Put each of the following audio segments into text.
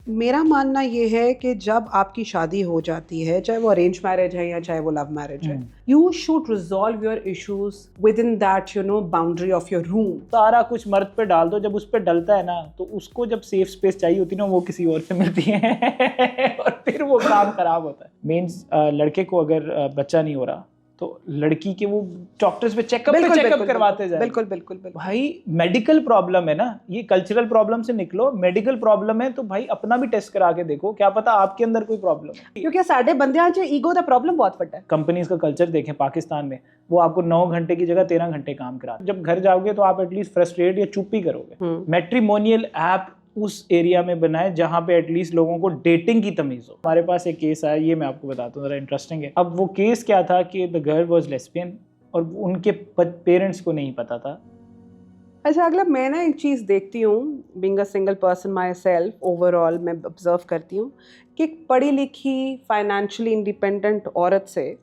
मेरा मानना ये है कि जब आपकी शादी हो जाती है, चाहे वो अरेंज मैरिज है या चाहे वो लव मैरिज है, you should resolve your issues with in that boundary of your room. सारा कुछ मर्द पे डाल दो, जब उस पे डलता है ना तो उसको जब सेफ स्पेस चाहिए होती है ना वो किसी और से मिलती है और फिर वो काम खराब होता है। मीन्स लड़के को अगर बच्चा नहीं हो रहा तो लड़की के वो डॉक्टर्स पे चेकअप करवाते जाए। बिल्कुल बिल्कुल बिल्कुल। भाई मेडिकल प्रॉब्लम है ना, ये कल्चरल प्रॉब्लम से निकलो, मेडिकल प्रॉब्लम है तो भाई अपना भी टेस्ट करा के देखो, क्या पता आपके अंदर कोई प्रॉब्लम है। क्योंकि साढ़े बंदे च ईगो दा प्रॉब्लम बहुत बड़ा है। कंपनीज का कल्चर देखें पाकिस्तान में, वो आपको 9 घंटे की जगह 13 घंटे काम कराते। जब घर जाओगे तो आप एटलीस्ट फ्रस्ट्रेट या चुप ही करोगे। मैट्रिमोनियल ऐप उस एरिया में बनाए जहां पे एटलीस्ट लोगों को डेटिंग की तमीज हो। हमारे पास एक केस आया, ये मैं आपको बताता हूँ, जरा इंटरेस्टिंग है। अब वो केस क्या था कि द गर्ल वाज लेस्बियन और उनके पेरेंट्स को नहीं पता था। अच्छा अगला, मैं ना एक चीज़ देखती हूँ, being a single person my self, overall मैं ऑब्जर्व करती हूँ कि पढ़ी लिखी फाइनेंशियली इंडिपेंडेंट औरत से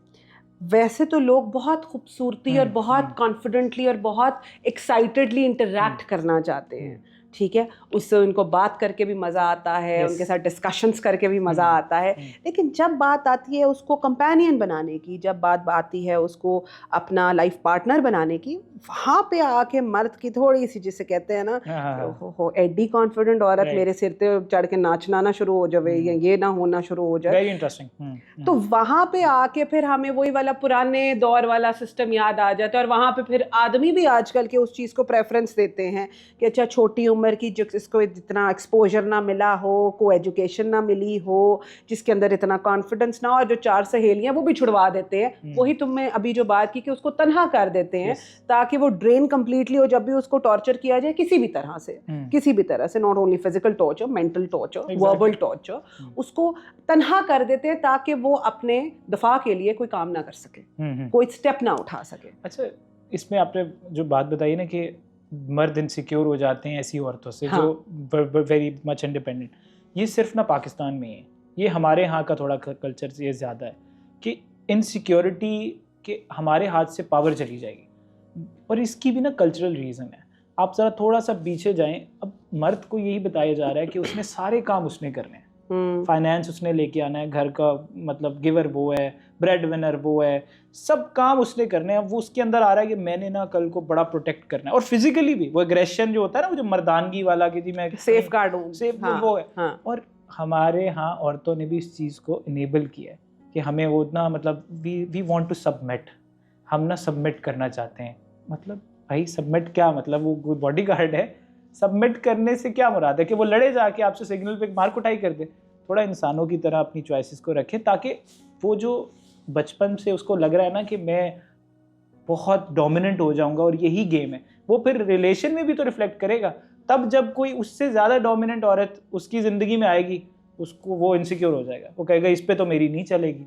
वैसे तो लोग बहुत खूबसूरती और बहुत कॉन्फिडेंटली और बहुत एक्साइटेडली इंटरैक्ट करना चाहते हैं, ठीक है, उससे उनको बात करके भी मज़ा आता है, उनके साथ डिस्कशंस करके भी मज़ा आता है। लेकिन जब बात आती है उसको कंपेनियन बनाने की, जब बात आती है उसको अपना लाइफ पार्टनर बनाने की, वहाँ पे आके मर्द की थोड़ी सी, जिसे कहते हैं ना हो एडी कॉन्फिडेंट औरत मेरे सिर पे चढ़ के नाचना ना शुरू हो जाए या ये ना होना शुरू हो जाए। Very interesting. तो वहाँ पे आके फिर हमें वही वाला पुराने दौर वाला सिस्टम याद आ जाता है और वहाँ पे फिर आदमी भी आजकल के उस चीज़ को प्रेफरेंस देते हैं कि अच्छा छोटी उम्र की, जिसको इतना एक्सपोजर ना मिला हो, को एजुकेशन ना मिली हो, जिसके अंदर इतना कॉन्फिडेंस ना हो, और जो 4 सहेलियाँ वो भी छुड़वा देते हैं। वही तुमने अभी जो बात की कि उसको तन्हा कर देते हैं ताकि वो ड्रेन कंप्लीटली हो। जब भी उसको टॉर्चर किया जाए किसी भी तरह से, किसी भी तरह से, not only physical torture, mental torture, verbal torture, उसको तन्हा कर देते हैं ताकि वो अपने दफा के लिए कोई काम ना कर सके, कोई स्टेप ना उठा सके। अच्छा, इसमें आपने जो बात बताई ना कि मर्द इनसिक्योर हो जाते हैं ऐसी औरतों से जो वेरी मच इंडिपेंडेंट, ये सिर्फ ना पाकिस्तान में है, ये हमारे यहाँ का थोड़ा कल्चर ये ज़्यादा है कि इनसिक्योरिटी के हमारे हाथ से पावर चली जाएगी। और इसकी भी ना कल्चरल रीज़न है। आप ज़रा थोड़ा सा पीछे जाएं, अब मर्द को यही बताया जा रहा है कि उसने सारे काम उसने करने हैं, फाइनेंस उसने लेके आना है, घर का मतलब गिवर वो है, ब्रेड विनर वो है, सब काम उसने करने हैं। वो उसके अंदर आ रहा है कि मैंने ना कल को बड़ा प्रोटेक्ट करना है, और फिजिकली भी वो एग्रेशन जो होता है ना, वो जो मर्दानगी वाला कि जी मैं सेफ गार्ड हूँ, वो है। और हमारे यहाँ औरतों ने भी इस चीज़ को इनेबल किया है कि हमें वो ना मतलब वी वांट टू सबमिट, हम ना सबमिट करना चाहते हैं। मतलब भाई सबमिट क्या मतलब, वो कोई बॉडी गार्ड है? सबमिट करने से क्या मुराद है कि वो लड़े जाके आपसे सिग्नल पे मार कुटाई कर दे? थोड़ा इंसानों की तरह अपनी चॉइसेस को रखें, ताकि वो जो बचपन से उसको लग रहा है ना कि मैं बहुत डोमिनेंट हो जाऊंगा और यही गेम है, वो फिर रिलेशन में भी तो रिफ्लेक्ट करेगा। तब जब कोई उससे ज़्यादा डोमिनेंट औरत उसकी ज़िंदगी में आएगी, उसको वो इनसिक्योर हो जाएगा, वो कहेगा इस पे तो मेरी नहीं चलेगी।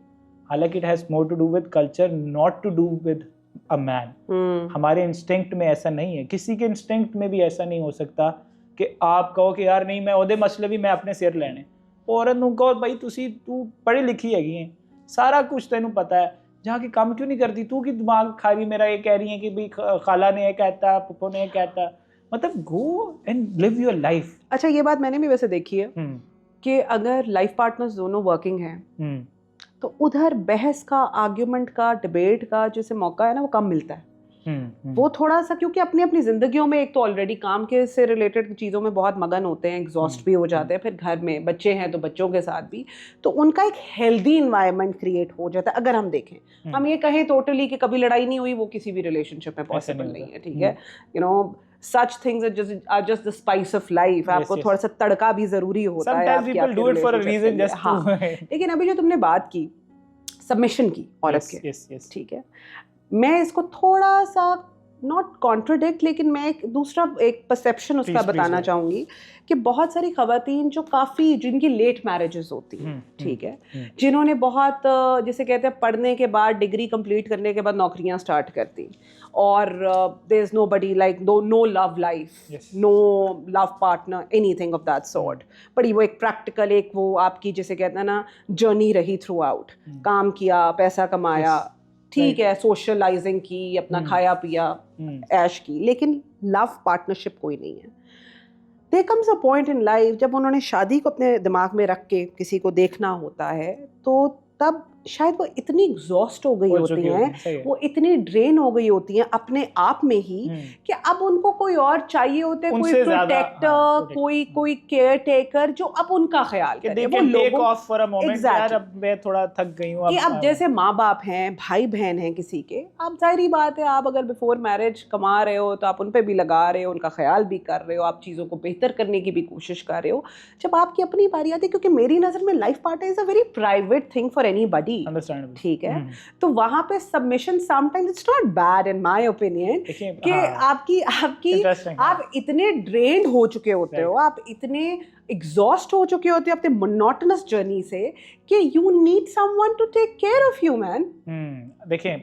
हालांकि it has more to do with culture, not to do with a man. हमारे इंस्टिंक्ट में ऐसा नहीं है, किसी के इंस्टिंक्ट में भी ऐसा नहीं हो सकता कि आप कहो कि यार नहीं मैं ओदे मसले भी मैं अपने सिर लेने। औरत नूं कहो भाई तू पढ़ी लिखी हैगी है, सारा कुछ तेनू पता है, जहाँ की काम क्यों नहीं करती तू? की दिमाग खा रही मेरा, ये कह रही है कि भाई खाला ने ये कहता, पप्पो ने ये कहता, मतलब go and live your life. अच्छा ये बात मैंने भी वैसे देखी है कि अगर लाइफ पार्टनर्स दोनों वर्किंग हैं तो उधर बहस का, आर्ग्यूमेंट का, डिबेट का जैसे मौका है ना वो कम मिलता है। वो थोड़ा सा, क्योंकि अपनी अपनी जिंदगियों में एक तो ऑलरेडी काम के से रिलेटेड चीज़ों में बहुत मगन होते हैं, एग्जॉस्ट भी हो जाते हैं, फिर घर में बच्चे हैं तो बच्चों के साथ भी, तो उनका एक हेल्दी इन्वायरमेंट क्रिएट हो जाता है। अगर हम देखें, हम ये कहें टोटली कि कभी लड़ाई नहीं हुई, वो किसी भी रिलेशनशिप में पॉसिबल नहीं है, ठीक है, you know such things are just the spice of life। आपको थोड़ा सा तड़का भी जरूरी होता है। Sometimes people do it for a reason, just हाँ। लेकिन अभी जो तुमने बात की सबमिशन की औरत के, ठीक है, मैं इसको थोड़ा सा नॉट कॉन्ट्रडिक्ट, लेकिन मैं एक दूसरा एक परसेप्शन उसका बताना चाहूँगी कि बहुत सारी खवातीन जो काफ़ी, जिनकी लेट मैरिजेस होती हैं, ठीक है, जिन्होंने बहुत जिसे कहते हैं पढ़ने के बाद, डिग्री कंप्लीट करने के बाद नौकरियाँ स्टार्ट कर दी, और there is nobody like no love life, no love partner, anything of that sort. बड़ी वो एक प्रैक्टिकल, एक वो आपकी जिसे कहते हैं ना जर्नी रही थ्रू आउट, काम किया, पैसा कमाया, ठीक है, सोशलाइजिंग की, अपना खाया पिया, ऐश की, लेकिन लव पार्टनरशिप कोई नहीं है। there comes a point in life जब उन्होंने शादी को अपने दिमाग में रख के किसी को देखना होता है, तो तब शायद वो इतनी एग्जॉस्ट हो गई होती हैं, वो इतनी ड्रेन हो गई होती हैं अपने आप में ही कि अब उनको कोई और चाहिए होता है, कोई प्रोटेक्टर, कोई केयर टेकर जो अब उनका ख्याल करे। वो लोगों ऑफ फॉर अ मोमेंट, यार अब मैं थोड़ा थक गई हूं। अब जैसे माँ बाप हैं, भाई बहन हैं किसी के, आप जाहिर बात है आप अगर बिफोर मैरिज कमा रहे हो तो आप उन पे भी लगा रहे हो, उनका ख्याल भी कर रहे हो, आप चीज़ों को बेहतर करने की भी कोशिश कर रहे हो। जब आपकी अपनी बारी आती है, क्योंकि मेरी नज़र में life partner is a very private thing for anybody, ठीक है, तो वहां पे submission sometimes it's not bad in my opinion कि आप इतने ड्रेन्ड हो चुके होते हो, आप इतने एग्जॉस्ट हो चुके होते हो अपने मोनोटोनस जर्नी से कि you need someone to take care of you man. देखें,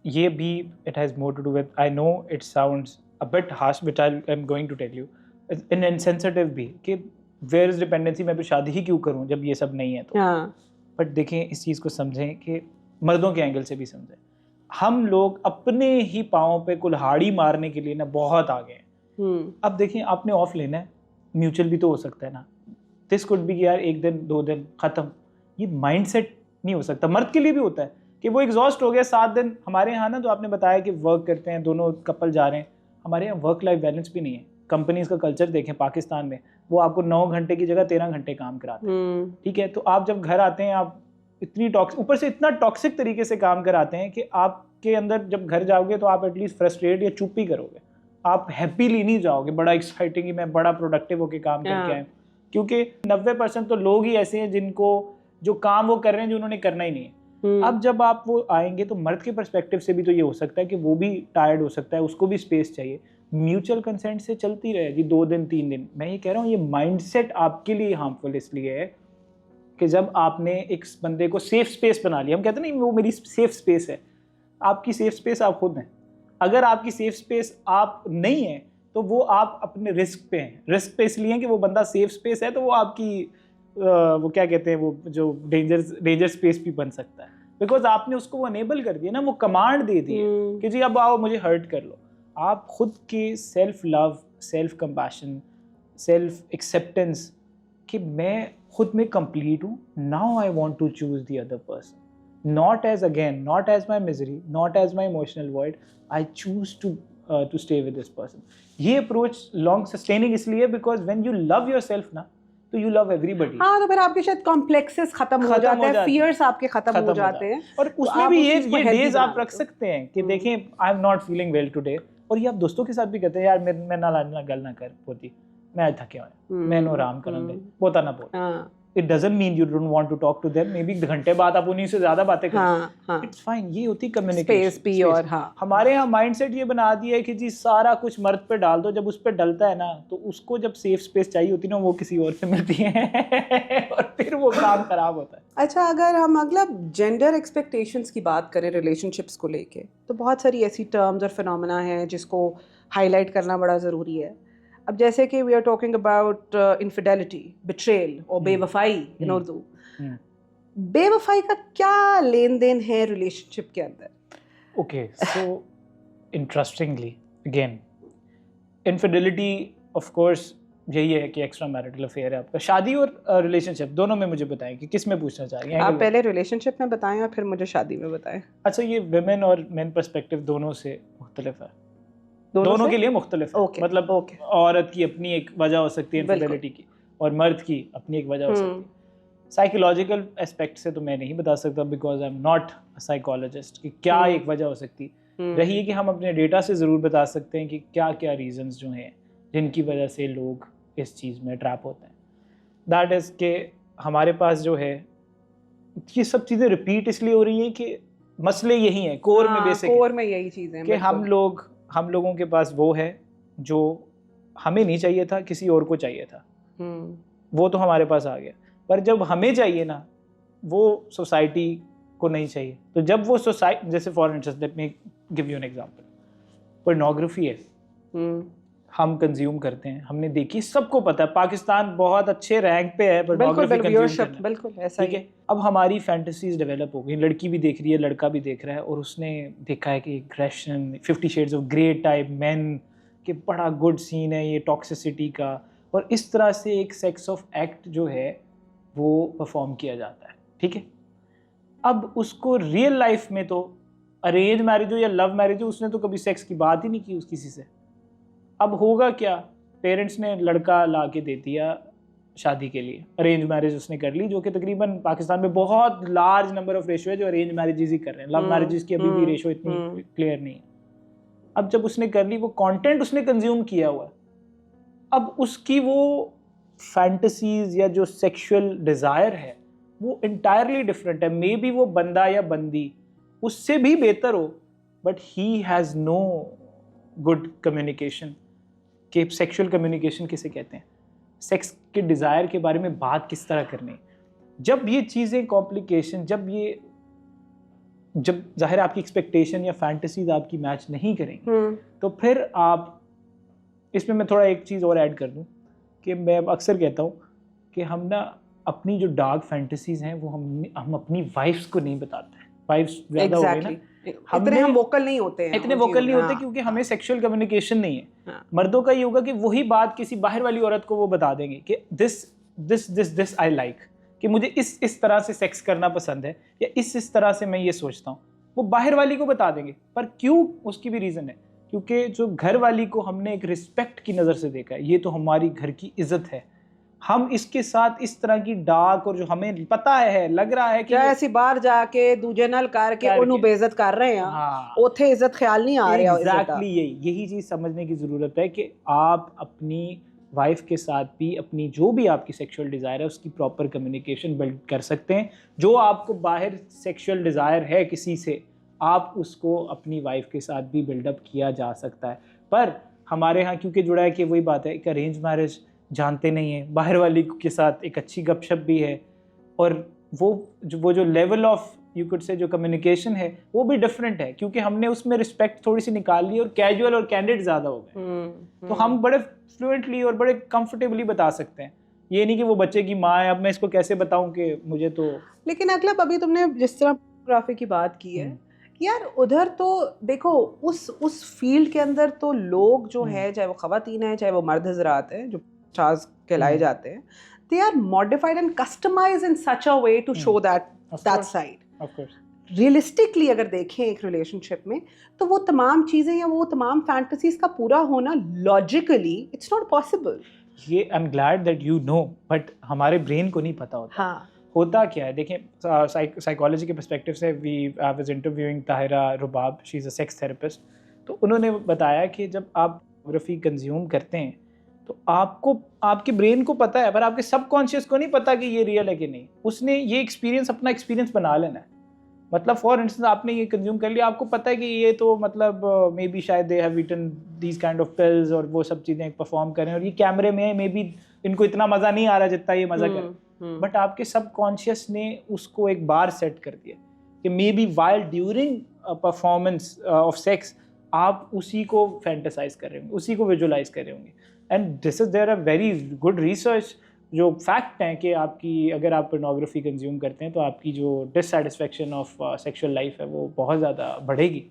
ये भी it has more to do with, I know it sounds a bit harsh but I am going to tell you in insensitive भी कि where is dependency, मैं फिर शादी ही क्यों करूं जब ये सब नहीं है तो। बट देखें, इस चीज़ को समझें कि मर्दों के एंगल से भी समझें। हम लोग अपने ही पाँव पे कुल्हाड़ी मारने के लिए ना बहुत आगे हैं। अब देखें, आपने ऑफ लेना है, म्यूचुअल भी तो हो सकता है ना। दिस कुड बी यार 1 दिन 2 दिन ख़त्म, ये माइंडसेट नहीं हो सकता। मर्द के लिए भी होता है कि वो एग्जॉस्ट हो गया 7 दिन। हमारे यहाँ ना, तो आपने बताया कि वर्क करते हैं, दोनों कपल जा रहे हैं, हमारे यहाँ वर्क लाइफ बैलेंस भी नहीं है। कंपनीज का कल्चर देखें पाकिस्तान में, वो आपको 9 घंटे की जगह 13 घंटे काम कराते हैं, ठीक है। तो आप जब घर आते हैं, आप इतनी ऊपर से इतना टॉक्सिक तरीके से काम कराते हैं कि आपके अंदर जब घर जाओगे तो आप एटलीस्ट फ्रस्ट्रेट या चुप ही करोगे, आप हैप्पीली नहीं जाओगे बड़ा एक्साइटिंग ही मैं बड़ा प्रोडक्टिव होकर काम करके आए। क्योंकि 90% तो लोग ही ऐसे हैं जिनको जो काम वो कर रहे हैं जो उन्होंने करना ही नहीं है। अब जब आप वो आएंगे तो मर्द के पर्सपेक्टिव से भी तो ये हो सकता है कि वो भी टायर्ड हो सकता है, उसको भी स्पेस चाहिए। म्यूचुअल कंसेंट से चलती रहेगी 2 दिन 3 दिन। मैं ये कह रहा हूँ, ये माइंडसेट आपके लिए हार्मफुल इसलिए है कि जब आपने एक बंदे को सेफ स्पेस बना लिया, हम कहते हैं नहीं वो मेरी सेफ स्पेस है, आपकी सेफ स्पेस आप खुद हैं। अगर आपकी सेफ स्पेस आप नहीं है तो वो आप अपने रिस्क पे हैं। रिस्क पे इसलिए कि वो बंदा सेफ स्पेस है, तो वो आपकी वो क्या कहते हैं, वो जो डेंजर स्पेस भी बन सकता है, बिकॉज आपने उसको वो अनेबल कर दिया ना, वो कमांड दे दी कि जी अब आओ मुझे हर्ट कर लो। आप खुद के self love, self compassion, self acceptance कि मैं खुद में कंप्लीट हूँ, now I want to choose the other person, not as my misery, not as my emotional void, I choose to stay with this person. ये approach long sustaining इसलिए because when you love yourself ना, तो you love everybody. हाँ, तो फिर आपके शायद complexes खत्म हो जाते हैं, फियर्स आपके खत्म हो जाते हैं, और उसमें भी ये डेज आप रख सकते हैं कि देखें I am not feeling well today, और ये आप दोस्तों के साथ भी कहते हैं यार मैं ना गल ना कर पोती, मैं आज थके हुए, मैं नो आराम करूंगा, पोता ना पोता। It doesn't mean you don't want to talk to them. Maybe घंटे बाद आप उन्हीं से ज्यादा बातें करें, It's fine. ये होती कम्युनिकेशन स्पेस भी। और हमारे यहाँ माइंडसेट ये बना दिया है कि जी सारा कुछ मर्द पे डाल दो, जब उस पे डलता है ना तो उसको जब सेफ स्पेस चाहिए होती है ना, वो किसी और से मिलती है और फिर वो काम खराब होता है। अच्छा, अगर हम अगला जेंडर एक्सपेक्टेशंस की बात करें रिलेशनशिप्स को लेके, तो बहुत सारी ऐसी टर्म्स और फिनोमेना हैं जिसको हाईलाइट करना बड़ा ज़रूरी है। अब जैसे कि we are talking about infidelity, betrayal और बेवफाई इन उर्दू। बेवफाई का क्या लेन देन है रिलेशनशिप के अंदर? Okay, so interestingly again, infidelity of course यही है कि एक्स्ट्रा मैरिटल अफेयर है आपका। शादी और रिलेशनशिप दोनों में मुझे बताएं कि किस में पूछना चाह रही हैं आप? पहले रिलेशनशिप में बताएं और फिर मुझे शादी में बताएं। अच्छा, ये विमेन और मेन पर्सपेक्टिव दोनों से मुख्तलिफ है, दोनों के लिए मुख्तलिफ है। मतलब औरत की अपनी एक वजह हो सकती है इनफिडेलिटी की, और मर्द की अपनी एक वजह हो सकती है। साइकोलॉजिकल एस्पेक्ट से तो मैं नहीं बता सकता because I am not a psychologist कि क्या एक वजह हो सकती रही है। कि हम अपने डेटा से ज़रूर बता सकते हैं कि क्या क्या रीजंस जो हैं जिनकी वजह से लोग इस चीज़ में ट्रैप होते हैं। दैट इज़ के हमारे पास जो है ये सब चीज़ें रिपीट इसलिए हो रही हैं कि मसले यही हैं, कोर में बेसिक कोर में यही चीज़ है कि हम लोगों के पास वो है जो हमें नहीं चाहिए था, किसी और को चाहिए था, वो तो हमारे पास आ गया। पर जब हमें चाहिए ना, वो सोसाइटी को नहीं चाहिए। तो जब वो सोसाइटी, जैसे for instance let me give you an example, pornography है, हम कंज्यूम करते हैं, हमने देखी, सबको पता है पाकिस्तान बहुत अच्छे रैंक पे है पोर्नोग्राफी कंज्यूम करना। बिल्कुल ऐसा ही है। अब हमारी फैंटेसीज डेवलप हो गई, लड़की भी देख रही है, लड़का भी देख रहा है, और उसने देखा है कि aggression, 50 shades of grey type man, कि बड़ा गुड सीन है ये टॉक्सिसिटी का, और इस तरह से एक सेक्स ऑफ एक्ट जो है वो परफॉर्म किया जाता है, ठीक है। अब उसको रियल लाइफ में तो अरेंज मैरिज हो या लव मैरिज हो, उसने तो कभी सेक्स की बात ही नहीं की उस किसी से। अब होगा क्या, पेरेंट्स ने लड़का ला के दे दिया शादी के लिए, अरेंज मैरिज उसने कर ली, जो कि तकरीबन पाकिस्तान में बहुत लार्ज नंबर ऑफ रेशो है जो अरेंज मैरिजेस ही कर रहे हैं। लव मैरिजेस की अभी भी रेशो इतनी क्लियर नहीं है। अब जब उसने कर ली, वो कंटेंट उसने कंज्यूम किया हुआ है, अब उसकी वो फैंटेसीज या जो सेक्सुअल डिज़ायर है वो इंटायरली डिफरेंट है। मे बी वो बंदा या बंदी उससे भी बेहतर हो, but he has no good communication. कि सेक्सुअल कम्युनिकेशन किसे कहते हैं, सेक्स के डिज़ायर के बारे में बात किस तरह करनी। जब ये चीज़ें कॉम्प्लिकेशन, जब जाहिर आपकी एक्सपेक्टेशन या फैंटेसीज आपकी मैच नहीं करेंगी, तो फिर आप, इसमें मैं थोड़ा एक चीज़ और ऐड कर दूं कि मैं अक्सर कहता हूं कि हम ना अपनी जो डार्क फैंटेसीज हैं वो हम अपनी वाइफ्स को नहीं बताते हैं। वाइफ्स ज़्यादा हो गई ना, हम वोकल नहीं होते हैं, इतने वोकल नहीं होते क्योंकि हमें सेक्सुअल कम्युनिकेशन नहीं है। मर्दों का ये होगा कि वही बात किसी बाहर वाली औरत को वो बता देंगे कि दिस आई लाइक, कि मुझे इस तरह से सेक्स करना पसंद है या इस तरह से मैं ये सोचता हूँ, वो बाहर वाली को बता देंगे। पर क्यों, उसकी भी रीज़न है, क्योंकि जो घर वाली को हमने एक रिस्पेक्ट की नज़र से देखा है, ये तो हमारी घर की इज्जत है, हम इसके साथ इस तरह की डार्क, और जो हमें पता है लग रहा है कि ऐसी बाहर जाके दूजे नाल करके उन्हों बेइज्जत कर रहे हैं, हाँ, ओथे इज्जत ख्याल नहीं आ रहा। एग्जैक्टली यही चीज़ समझने की ज़रूरत है कि आप अपनी वाइफ के साथ भी अपनी जो भी आपकी सेक्सुअल डिज़ायर है उसकी प्रॉपर कम्युनिकेशन बिल्ड कर सकते हैं। जो आपको बाहर सेक्सुअल डिज़ायर है किसी से, आप उसको अपनी वाइफ के साथ भी बिल्डअप किया जा सकता है। पर हमारे यहाँ क्योंकि जुड़ा है कि वही बात है, एक अरेंज मैरिज जानते नहीं है, बाहर वाली के साथ एक अच्छी गपशप भी है, और वो जो लेवल ऑफ यू कुड से जो कम्युनिकेशन है वो भी डिफरेंट है, क्योंकि हमने उसमें रिस्पेक्ट थोड़ी सी निकाल ली और कैजुअल और कैंडिड ज़्यादा हो गए। तो हम बड़े फ्लुएंटली और बड़े कंफर्टेबली बता सकते हैं। ये नहीं कि वो बच्चे की माँ है, अब मैं इसको कैसे बताऊं कि मुझे तो। लेकिन अगला, अभी तुमने जिस तरह फोटोग्राफी की बात की है, यार उधर तो देखो उस फील्ड के अंदर तो लोग जो है, चाहे वो खवातीन है चाहे वो मर्द हजरात हैं जो चार्ज कहलाए जाते हैं, they are modified and customized in such a way to show that side. Of course. Realistically अगर देखें एक रिलेशनशिप में, तो वो तमाम चीज़ें या वो तमाम फैंटेसीज का पूरा होना लॉजिकली इट्स नॉट पॉसिबल। ये I am glad that you know, but हमारे ब्रेन को नहीं पता होता। हाँ, होता क्या है, देखें साइकोलॉजी के पर्सपेक्टिव से, I was interviewing Tahira Rubab, she is a sex therapist. तो उन्होंने बताया कि जब आप फोटोग्राफी कंज्यूम करते हैं तो आपको, आपके ब्रेन को पता है, पर आपके सबकॉन्शियस को नहीं पता कि ये रियल है कि नहीं। उसने ये एक्सपीरियंस अपना एक्सपीरियंस बना लेना है। मतलब फॉर इंस्टेंस आपने ये कंज्यूम कर लिया, आपको पता है कि ये तो मतलब मे बी शायद they have eaten these kind of pills और वो सब चीज़ें परफॉर्म करें, और ये कैमरे में मे बी इनको इतना मज़ा नहीं आ रहा जितना ये मज़ा करे, बट आपके सबकॉन्शियस ने उसको एक बार सेट कर दिया कि may be while during performance of sex आप उसी को फैंटेसाइज कर रहे होंगे, उसी को विजुअलाइज कर रहे होंगे। And this is there a very good research जो फैक्ट हैं कि आपकी, अगर आप पोर्नोग्राफी कंज्यूम करते हैं तो आपकी जो डिससेटिस्फैक्शन ऑफ सेक्सुअल लाइफ है वो बहुत ज़्यादा बढ़ेगी।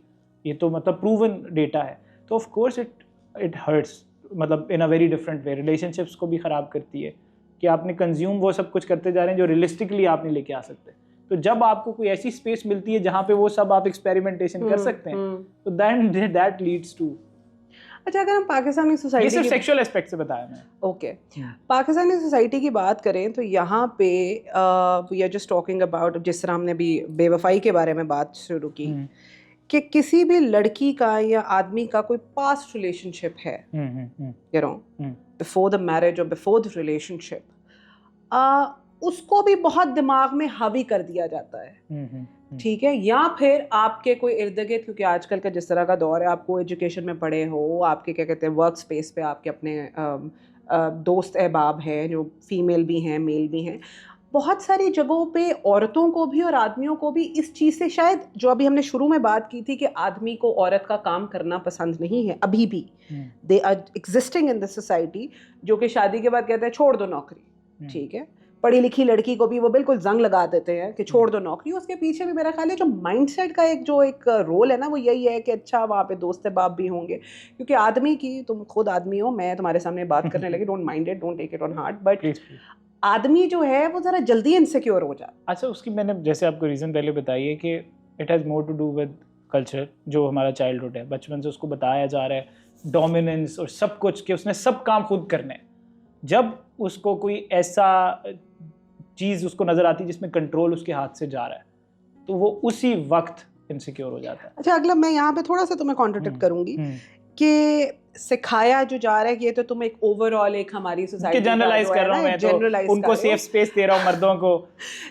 ये तो मतलब प्रूवन डेटा है। तो ऑफ कोर्स इट हर्ट्स, मतलब in a very different way. Relationships को भी ख़राब करती है कि आपने कंज्यूम वो सब कुछ करते जा रहे हैं जो रियलिस्टिकली आप नहीं लेके आ सकते। तो जब आपको कोई ऐसी स्पेस मिलती है जहाँ पे वो सब आप एक्सपेरिमेंटेशन कर सकते हैं, तो दैन दैट लीड्स टू। अच्छा, अगर हम पाकिस्तानी सोसाइटी, ये सिर्फ सेक्सुअल एस्पेक्ट से बताया मैं। ओके, पाकिस्तानी सोसाइटी की बात करें तो यहाँ पे we are just talking about, जिस तरह हमने भी बेवफाई के बारे में बात शुरू की, कि किसी भी लड़की का या आदमी का कोई पास्ट रिलेशनशिप है, you know, before the marriage और बिफोर द रिलेशनशिप, उसको भी बहुत दिमाग में हावी कर दिया जाता है, ठीक है। या फिर आपके कोई इर्द गिर्द, क्योंकि आजकल का जिस तरह का दौर है, आपको एजुकेशन में पढ़े हो, आपके क्या कहते हैं वर्क स्पेस पे आपके अपने दोस्त अहबाब हैं जो फीमेल भी हैं मेल भी हैं, बहुत सारी जगहों पे औरतों को भी और आदमियों को भी इस चीज़ से, शायद जो अभी हमने शुरू में बात की थी कि आदमी को औरत का काम करना पसंद नहीं है, अभी भी they are existing in this society, जो कि शादी के बाद कहते हैं छोड़ दो नौकरी, ठीक है, पढ़ी लिखी लड़की को भी वो बिल्कुल जंग लगा देते हैं कि छोड़ दो नौकरी। उसके पीछे भी मेरा ख्याल है जो माइंडसेट का एक रोल है ना, वो यही है कि अच्छा वहाँ पे दोस्त बाप भी होंगे, क्योंकि आदमी की, तुम खुद आदमी हो, मैं तुम्हारे सामने बात करने लगी, don't mind it, don't take it on heart, but आदमी जो है वो ज़रा जल्दी इनसिक्योर हो जाता है। अच्छा, उसकी मैंने जैसे आपको रीज़न पहले बताई है कि it has more to do with culture, जो हमारा चाइल्डहुड है, बचपन से उसको बताया जा रहा है डोमिनेंस और सब कुछ, कि उसने सब काम खुद करने हैं। जब उसको कोई ऐसा चीज़ उसको नज़र आती है जिसमें कंट्रोल उसके हाथ से जा रहा है, तो वो उसी वक्त इनसिक्योर हो जाता है। अच्छा अगला, मैं यहाँ पे थोड़ा सा तुम्हें कॉन्ट्रडिक्ट करूंगी कि सिखाया जो जा रहा है, ये तो तुम एक ओवरऑल एक हमारी सोसाइटी जनरलाइज कर रहा हूँ मैं, तो उनको सेफ स्पेस दे रहा हूँ मर्दों को।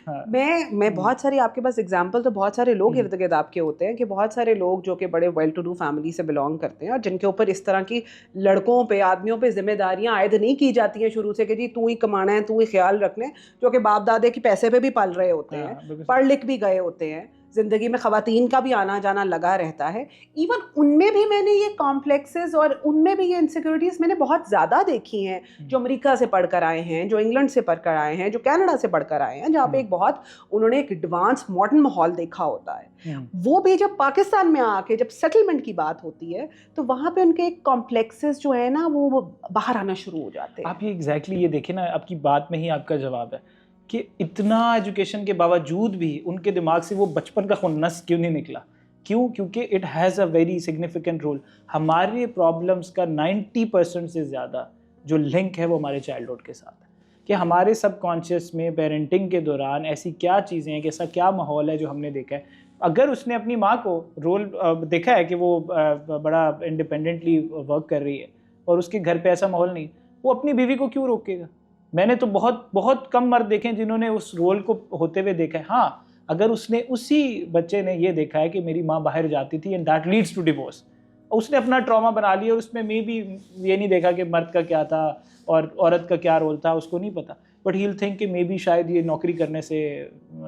हाँ। मैं बहुत सारी, आपके पास एग्जांपल तो बहुत सारे लोग इर्द गिर्द आपके होते हैं कि बहुत सारे लोग जो कि बड़े वेल टू डू फैमिली से बिलोंग करते हैं और जिनके ऊपर इस तरह की लड़कों पे, आदमियों पे जिम्मेदारियां आयद नहीं की जाती हैं शुरू से कि जी तू ही कमाना है, तू ही ख्याल रखना है, जो कि बाप दादे की पैसे पे भी पल रहे होते हैं, पढ़ लिख भी गए होते हैं, ज़िंदगी में ख़वातीन का भी आना जाना लगा रहता है। इवन उनमें भी मैंने ये कॉम्प्लेक्सेस और उनमें भी ये इनसिक्योरिटीज़ मैंने बहुत ज़्यादा देखी हैं, जो अमेरिका से पढ़कर आए हैं, जो इंग्लैंड से पढ़कर आए हैं, जो कनाडा से पढ़कर आए हैं, जहाँ पे एक बहुत उन्होंने एक एडवांस मॉडर्न माहौल देखा होता है। वो भी जब पाकिस्तान में आके जब सेटलमेंट की बात होती है तो वहाँ पे उनके एक कॉम्प्लेक्सेस जो है ना वो बाहर आना शुरू हो जाते हैं। आप ये एग्जैक्टली ये देखें ना, आपकी बात में ही आपका जवाब है कि इतना एजुकेशन के बावजूद भी उनके दिमाग से वो बचपन का खुन्नस क्यों नहीं निकला। क्यों? क्योंकि it has a very significant role. हमारे प्रॉब्लम्स का 90% से ज़्यादा जो लिंक है वो हमारे चाइल्डहुड के साथ है, कि हमारे सबकॉन्शियस में पेरेंटिंग के दौरान ऐसी क्या चीज़ें हैं, कि ऐसा क्या माहौल है जो हमने देखा है। अगर उसने अपनी माँ को रोल देखा है कि वो बड़ा इंडिपेंडेंटली वर्क कर रही है और उसके घर पे ऐसा माहौल नहीं, वो अपनी बीवी को क्यों रोकेगा? मैंने तो बहुत बहुत कम मर्द देखे हैं जिन्होंने उस रोल को होते हुए देखा है। हाँ, अगर उसने, उसी बच्चे ने ये देखा है कि मेरी माँ बाहर जाती थी and that leads to divorce, उसने अपना ट्रॉमा बना लिया और उसमें मे भी ये नहीं देखा कि मर्द का क्या था और औरत का क्या रोल था, उसको नहीं पता, बट ही विल थिंक कि मे बी शायद ये नौकरी करने से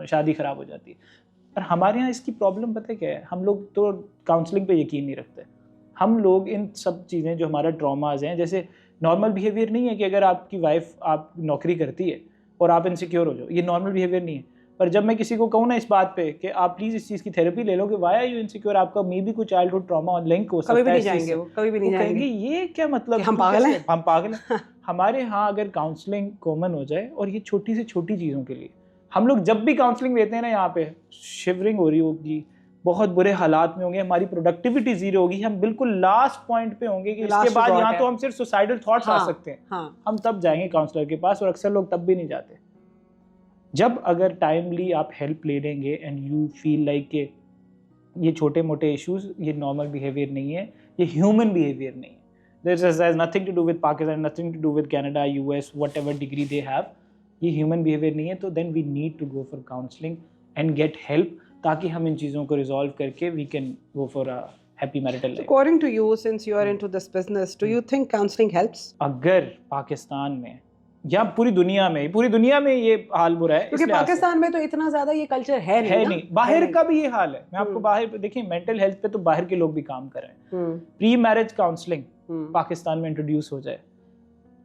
शादी ख़राब हो जाती है। पर हमारे यहाँ इसकी प्रॉब्लम पता है क्या है? हम लोग तो काउंसलिंग पे यकीन नहीं रखते। हम लोग इन सब चीज़ें जो हमारा ट्रॉमाज हैं, जैसे नॉर्मल बिहेवियर नहीं है कि अगर आपकी वाइफ आप नौकरी करती है और आप इनसिक्योर हो जाओ, ये नॉर्मल बिहेवियर नहीं है। पर जब मैं किसी को कहूँ ना इस बात पे कि आप प्लीज़ इस चीज़ की थेरेपी ले लो कि वाई आर यू इनसिक्योर, आपका मे बी कोई चाइल्डहुड ट्रॉमा और लिंक हो सकता है, कभी भी नहीं जाएंगे वो, कभी भी नहीं जाएंगे। ये क्या मतलब, हम पागल हैं, हम पागल हैं। हमारे यहाँ अगर काउंसलिंग कॉमन हो जाए, और ये छोटी से छोटी चीज़ों के लिए हम लोग जब भी काउंसलिंग लेते हैं ना, यहाँ पे शिवरिंग हो रही होगी, बहुत बुरे हालात में होंगे, हमारी प्रोडक्टिविटी जीरो होगी, हम बिल्कुल लास्ट पॉइंट पे होंगे कि इसके बाद यहाँ तो हम सिर्फ सुसाइडल थॉट्स आ सकते हैं, हम तब जाएंगे काउंसलर के पास, और अक्सर लोग तब भी नहीं जाते। जब अगर टाइमली आप हेल्प ले लेंगे एंड यू फील लाइक कि ये छोटे मोटे इश्यूज, ये नॉर्मल बिहेवियर नहीं है, ये ह्यूमन बिहेवियर नहीं है, This has nothing to do with Pakistan, nothing to do with Canada, US, whatever degree they have, ये ह्यूमन बिहेवियर नहीं है, तो then we need to go for counselling and get help, ताकि हम इन चीज़ों को रिजॉल्व करके we can go for a happy marital life. According to you, since you are into this business, do you think counseling helps? अगर पाकिस्तान में या पूरी दुनिया में ये हाल बुरा है, क्योंकि पाकिस्तान में तो इतना ज़्यादा ये कल्चर है नहीं, बाहर का भी ये हाल है। मैं आपको बाहर देखिए, मेंटल हेल्थ पे तो बाहर के लोग भी काम कर रहे हैं। प्री मैरिज काउंसलिंग पाकिस्तान में इंट्रोड्यूस हो जाए,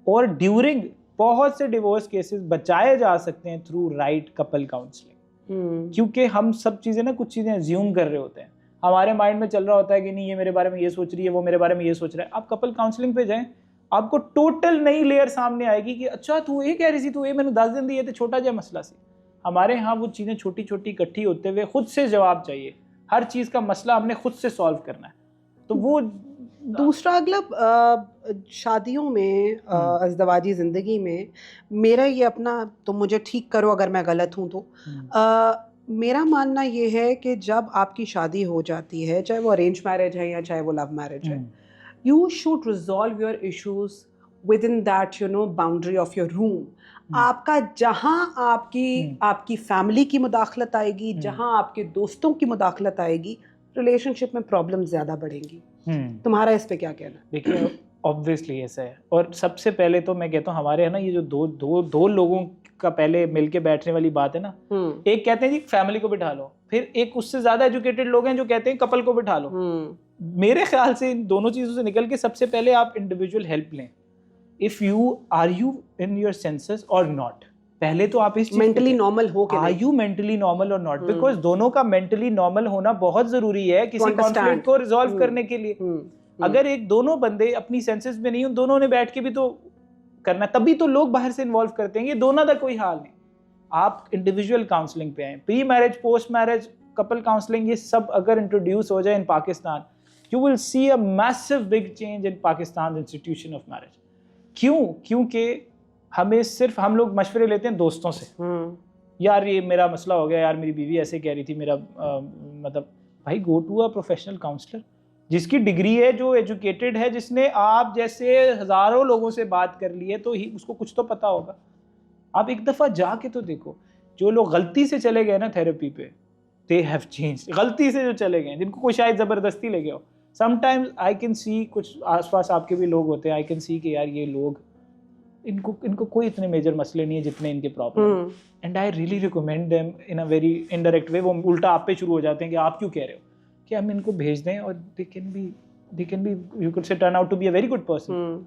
और ड्यूरिंग बहुत से डिवोर्स केसेस बचाए जा सकते हैं थ्रू राइट कपल काउंसलिंग। क्योंकि हम सब चीज़ें ना, कुछ चीज़ें अज्यूम कर रहे होते हैं, हमारे माइंड में चल रहा होता है कि नहीं ये मेरे बारे में ये सोच रही है, वो मेरे बारे में ये सोच रहा है। आप कपल काउंसलिंग पे जाएं, आपको टोटल नई लेयर सामने आएगी कि अच्छा तू ये कह रही थी, तू ये मैंने 10 दिन दिए थे, छोटा जा मसला सी। हमारे यहाँ वो चीज़ें छोटी छोटी इकट्ठी होते हुए खुद से जवाब चाहिए, हर चीज़ का मसला हमने खुद से सॉल्व करना है। तो वो दूसरा अगला, शादियों में, अज़दवाजी ज़िंदगी में, मेरा ये अपना, तो मुझे ठीक करो अगर मैं गलत हूँ तो, मेरा मानना ये है कि जब आपकी शादी हो जाती है, चाहे वो अरेंज मैरिज है या चाहे वो लव मैरिज है, you should resolve your issues within that, you know, boundary of your room. आपका जहाँ आपकी फैमिली की मुदाखलत आएगी, जहाँ आपके दोस्तों की मुदाखलत आएगी, रिलेशनशिप में प्रॉब्लम ज़्यादा बढ़ेंगी। तुम्हारा इस पे क्या कहना? देखिए ऑब्वियसली ऐसा है, और सबसे पहले तो मैं कहता हूँ हमारे यहाँ ना ये जो दो लोगों का पहले मिलके बैठने वाली बात है ना, एक कहते हैं जी फैमिली को बिठा लो, फिर एक उससे ज़्यादा एजुकेटेड लोग हैं जो कहते हैं कपल को बिठा लो। मेरे ख्याल से इन दोनों चीज़ों से निकल के सबसे पहले आप इंडिविजुअल हेल्प लें। If you are you in your senses और नॉट, पहले तो आप इस चीज मेंटली नॉर्मल हो के आर यू मेंटली नॉर्मल और नॉट, बिकॉज दोनों का मेंटली नॉर्मल होना बहुत जरूरी है किसी कॉन्फ्लिक्ट को रिजॉल्व करने के लिए। अगर एक दोनों बंदे अपनी सेंसेस में नहीं, उन दोनों ने बैठ के भी तो करना, तभी तो लोग बाहर से इन्वॉल्व करते हैं। ये दोनों का कोई हाल नहीं। आप इंडिविजुअल काउंसलिंग पे आए, pre marriage, post marriage, couple counselling, ये सब अगर इंट्रोड्यूस हो जाए in Pakistan, you will see a massive big change in Pakistan institution of marriage. क्यों? क्योंकि हमें सिर्फ हम लोग मशवरे लेते हैं दोस्तों से, यार ये मेरा मसला हो गया, यार मेरी बीवी ऐसे कह रही थी, मेरा मतलब भाई go to a professional counsellor जिसकी डिग्री है, जो एजुकेटेड है, जिसने आप जैसे हजारों लोगों से बात कर ली है, तो ही उसको कुछ तो पता होगा। आप एक दफ़ा जाके तो देखो। जो लोग गलती से चले गए ना थेरेपी पे, दे हैव चेंज्ड। गलती से जो चले गए, जिनको कोई शायद ज़बरदस्ती ले गया हो, समटाइम्स आई कैन सी, कुछ आसपास आपके भी लोग होते हैं, आई कैन सी कि यार ये लोग, इनको कोई इतने मेजर मसले नहीं है जितने इनके problem, and I really recommend them in a very indirect way. वो उल्टा आप पे शुरू हो जाते हैं कि आप क्यों कह रहे हो, कि हम इनको भेज दें और they can be you could say turn out to be a very good person.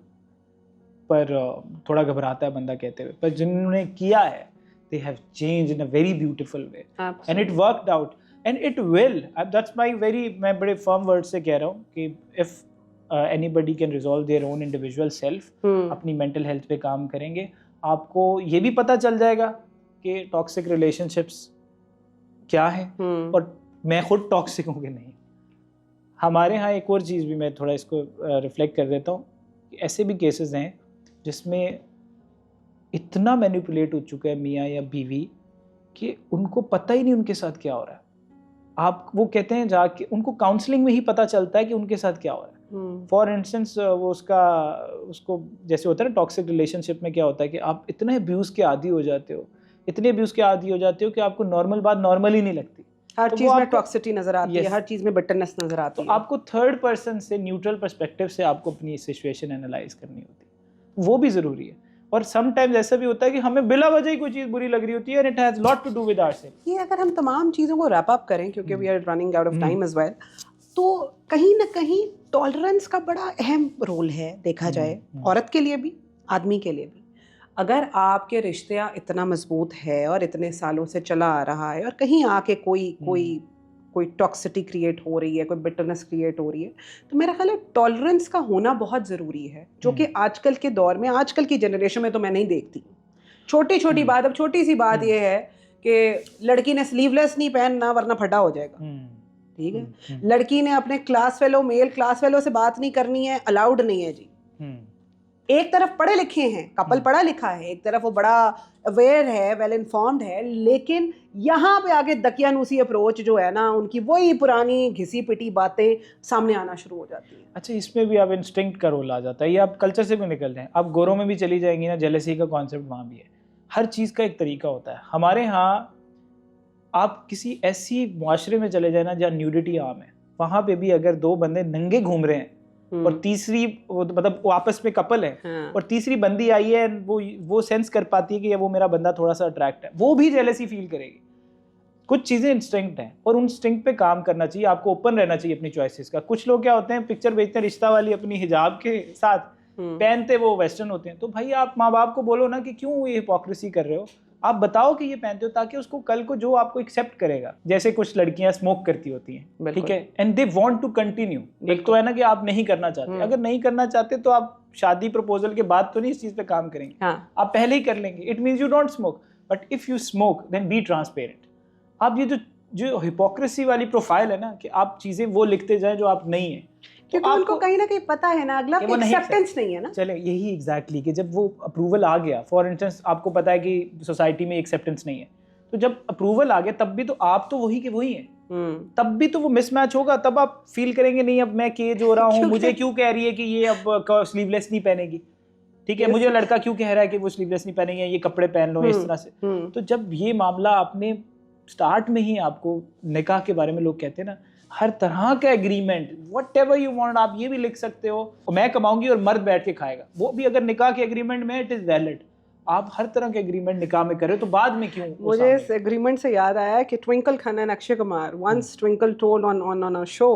पर थोड़ा घबराता है बंदा कहते हुए, पर जिन्होंने किया है they have changed in a very beautiful way and it worked out and it will. That's my very, मैं बड़े फर्म वर्ड से कह रहा हूँ कि if anybody can resolve their own individual self, अपनी मेंटल हेल्थ पे काम करेंगे, आपको ये भी पता चल जाएगा कि टॉक्सिक रिलेशनशिप्स क्या है और मैं खुद टॉक्सिक हूँ कि नहीं। हमारे यहाँ एक और चीज़ भी मैं थोड़ा इसको रिफ्लेक्ट कर देता हूँ, ऐसे भी केसेस हैं जिसमें इतना मैनिपुलेट हो चुका है मियाँ या बीवी कि उनको पता ही नहीं उनके साथ क्या हो रहा है। आप वो कहते हैं जाके, उनको काउंसलिंग में ही पता चलता है कि उनके साथ क्या हो रहा है। फॉर इंस्टेंस वो उसको जैसे होता है ना टॉक्सिक रिलेशनशिप में क्या होता है कि आप इतने अब्यूज़ के आदी हो जाते हो, इतने अब्यूज़ के आदी हो जाते हो कि आपको नॉर्मल बात नॉर्मल ही नहीं लगती। हर चीज़ में टॉक्सिसिटी नज़र आती है, हर चीज़ में बिटरनेस नज़र आती है। तो आपको थर्ड पर्सन से, न्यूट्रल पर्सपेक्टिव से आपको अपनी सिचुएशन एनालाइज करनी होती है, वो भी ज़रूरी है। और समटाइम्स ऐसा भी होता है कि हमें बिला वजह ही कोई चीज़ बुरी लग रही होती है and it has lot to do with ourselves. ये अगर हम तमाम चीज़ों को रैप अप करें, क्योंकि we are running out of time as well, तो कहीं ना कहीं टॉलरेंस का बड़ा अहम रोल है, देखा जाए औरत के लिए भी, आदमी के लिए भी। अगर आपके रिश्ते इतना मजबूत है और इतने सालों से चला आ रहा है और कहीं आके कोई टॉक्सिसिटी क्रिएट हो रही है, कोई बिटरनेस क्रिएट हो रही है, तो मेरा ख्याल है टॉलरेंस का होना बहुत ज़रूरी है, जो कि आजकल के दौर में, आजकल की जनरेशन में तो मैं नहीं देखती। छोटी छोटी बात, अब छोटी सी बात ये है कि लड़की ने स्लीवलेस नहीं पहनना वरना फटा हो जाएगा, ठीक है। लड़की ने अपने class fellow, male class fellow से बात नहीं करनी है, अलाउड नहीं है जी। एक तरफ पढ़े लिखे हैं, कपल पढ़ा लिखा है, एक तरफ वो बड़ा अवेयर है, वेल इन्फॉर्म्ड है, लेकिन यहाँ पे आगे दकियानूसी अप्रोच जो है ना, उनकी वही पुरानी घिसी पिटी बातें सामने आना शुरू हो जाती है। अच्छा, इसमें भी अब इंस्टिंक्ट का रोल आ जाता है, ये आप कल्चर से भी निकल रहे हैं। आप गोरों में भी चली जाएंगी ना, जेलसी का कॉन्सेप्ट वहाँ भी है। हर चीज़ का एक तरीका होता है। हमारे यहाँ आप किसी ऐसी मुआशरे में चले जाए ना जहाँ न्यूडिटी आम है, वहाँ पे भी अगर दो बंदे नंगे घूम रहे हैं और तीसरी मतलब वो आपस में कपल है और तीसरी बंदी आई है, वो सेंस कर पाती है कि वो मेरा बंदा थोड़ा सा अट्रैक्ट है, वो भी जेलसी फील करेगी। कुछ चीज़ें इंस्टिंक्ट हैं और उन इंस्टिंक्ट पे काम करना चाहिए। आपको ओपन रहना चाहिए अपनी चॉइसेस का। कुछ लोग क्या होते हैं, पिक्चर भेजते हैं रिश्ता वाली अपनी हिजाब के साथ, पहनते वो वेस्टर्न होते हैं। तो भाई आप माँ बाप को बोलो ना कि क्यों ये हिपोक्रेसी कर रहे हो, आप बताओ कि ये पहनते हो, ताकि उसको कल को जो आपको एक्सेप्ट करेगा। जैसे कुछ लड़कियां स्मोक करती होती हैं, ठीक है, and they want to continue. एक तो है ना कि आप नहीं करना चाहते, अगर नहीं करना चाहते तो आप शादी प्रपोजल के बाद तो नहीं इस चीज पे काम करेंगे, आप पहले ही कर लेंगे। It means you don't smoke, but if you smoke then be transparent. आप ये जो हिपोक्रेसी वाली प्रोफाइल है ना, कि आप चीजें वो लिखते जाए जो आप नहीं है, क्योंकि उनको कहीं ना कहीं पता है ना, अगला एक्सेप्टेंस नहीं है ना। चले यही एग्जैक्टली कि जब वो अप्रूवल आ गया, फॉर इंस्टेंस आपको पता है कि सोसाइटी में एक्सेप्टेंस नहीं है, तो जब अप्रूवल आ गया तब भी तो आप तो वही के वही हैं, तब भी तो वो मिसमैच होगा। तब आप फील करेंगे नहीं अब मैं केज हो रहा हूँ, मुझे क्यों कह रही है कि ये अब स्लीवलेस नहीं पहनेगी, ठीक है, मुझे लड़का क्यों कह रहा है कि वो स्लीवलेस नहीं पहनेंगे, ये कपड़े पहन लो इस तरह से। तो जब ये मामला आपने स्टार्ट में ही, आपको निकाह के बारे में लोग कहते हैं ना, हर तरह का एग्रीमेंट, व्हाटएवर यू वांट, आप ये भी लिख सकते हो, मैं कमाऊंगी और मर्द बैठ के खाएगा, वो भी अगर निकाह के एग्रीमेंट में इट इज वैलिड। आप हर तरह के एग्रीमेंट निकाह में करें, तो बाद में क्यों? मुझे इस एग्रीमेंट से याद आया कि Twinkle Khanna and Akshay Kumar, once Twinkle told on a show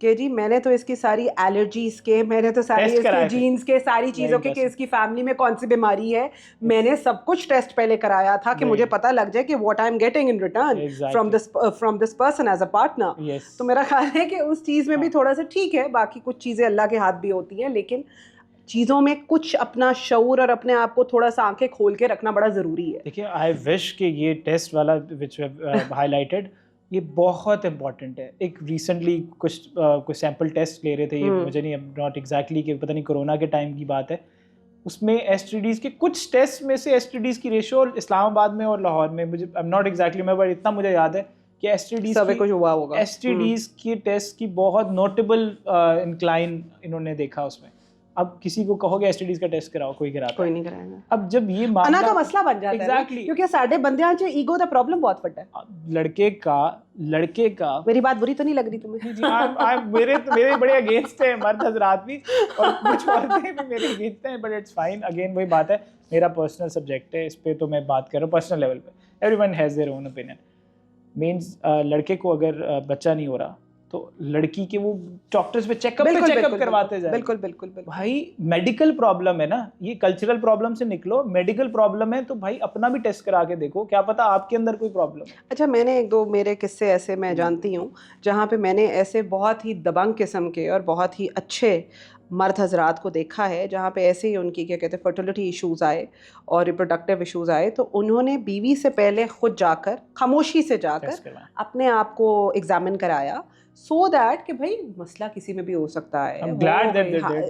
कि जी मैंने तो इसकी सारी एलर्जीज के, मैंने तो सारी Test कराए इसकी थे। जीन्स के, सारी चीज़ों के, कि impossible. इसकी फैमिली में कौन सी बीमारी है, मैंने सब कुछ टेस्ट पहले कराया था कि Very मुझे good. पता लग जाए कि what I am getting in return Exactly. From this person as a partner. Yes. तो मेरा ख्याल है कि उस चीज़ में भी हाँ। थोड़ा सा ठीक है, बाकी कुछ चीज़ें अल्लाह के हाथ भी होती हैं, लेकिन चीज़ों में कुछ अपना शऊर और अपने आप को थोड़ा सा आंखें खोल के रखना बड़ा ज़रूरी है। देखिए, आई विश कि ये टेस्ट वाला विच हाईलाइटेड ये बहुत इंपॉर्टेंट है। एक रिसेंटली कुछ सैंपल टेस्ट ले रहे थे, ये मुझे नहीं, नॉट एग्जैक्टली कि पता नहीं कोरोना के टाइम की बात है, उसमें एसटीडीज़ के कुछ टेस्ट में से एसटीडीज़ की रेशो इस्लामाबाद में और लाहौर में, मुझे आई एम नॉट एग्जैक्टली में, बट इतना मुझे याद है कि एसटीडीज़ की टेस्ट की बहुत नोटेबल इंक्लाइन इन्होंने देखा उसमें। अब किसी को कहोगे एसटीडीज़ का टेस्ट कराओ, कोई कराता कोई नहीं कराएगा। अब जब ये अना का मसला बन जाता है Exactly. क्योंकि साढ़े बंदियां च ईगो दा प्रॉब्लम बहुत बड़ा है। लड़के का मेरी बात बुरी तो नहीं लग रही तुम्हें? जी, मेरे बड़े अगेंस्ट है मर्द हजरात भी, और कुछ औरतें भी मेरे अगेंस्ट हैं, बट इट्स फाइन। अगेन वही बात है, मेरा पर्सनल सब्जेक्ट है, इस पे तो मैं बात कर रहा हूँ पर्सनल लेवल पे। Everyone has their own opinion. Means लड़के को अगर बच्चा नहीं हो रहा तो लड़की के वो डॉक्टर्स पे चेकअप करवाते जाए। बिल्कुल। भाई मेडिकल प्रॉब्लम है ना, ये कल्चरल प्रॉब्लम से निकलो, मेडिकल प्रॉब्लम है तो भाई अपना भी टेस्ट करा के देखो, क्या पता आपके अंदर कोई प्रॉब्लम है। अच्छा, मैंने एक दो मेरे किस्से ऐसे मैं जानती हूँ जहाँ पे मैंने ऐसे बहुत ही दबंग किस्म के और बहुत ही अच्छे मर्द हजरात को देखा है, जहाँ पे ऐसे ही उनकी क्या कहते हैं फर्टिलिटी इश्यूज़ आए और रिप्रोडक्टिव इश्यूज़ आए, तो उन्होंने बीवी से पहले खुद जाकर, खामोशी से जाकर अपने आप को एग्जामिन कराया, सो दैट कि भाई मसला किसी में भी हो सकता है।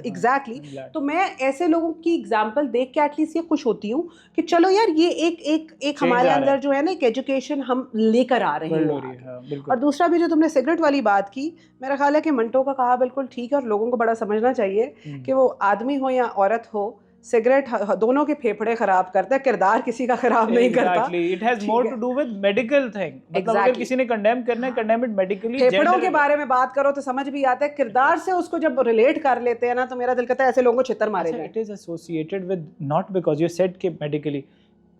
एग्जैक्टली। तो मैं ऐसे लोगों की एग्जांपल देख के एटलीस्ट ये खुश होती हूँ कि चलो यार ये एक हमारे अंदर जो है ना एक एजुकेशन हम लेकर आ रहे हैं। और दूसरा भी जो तुमने सिगरेट वाली बात की, मेरा ख्याल है कि मंटो का कहा बिल्कुल ठीक है, और लोगों को बड़ा समझना चाहिए कि वो आदमी हो या औरत हो, सिगरेट दोनों के फेफड़े खराब करता है, किरदार किसी का खराब नहीं करता। It has more to do with medical thing. मतलब अगर किसी ने कंडेम करना है, कंडेम इट मेडिकली। फेफड़ों के बारे में बात करो तो समझ भी आता है, किरदार से उसको जब रिलेट कर लेते हैं ना, तो मेरा दिल कहता है ऐसे लोगों को छितर मारे जाए। It is associated with, not because you said कि मेडिकली।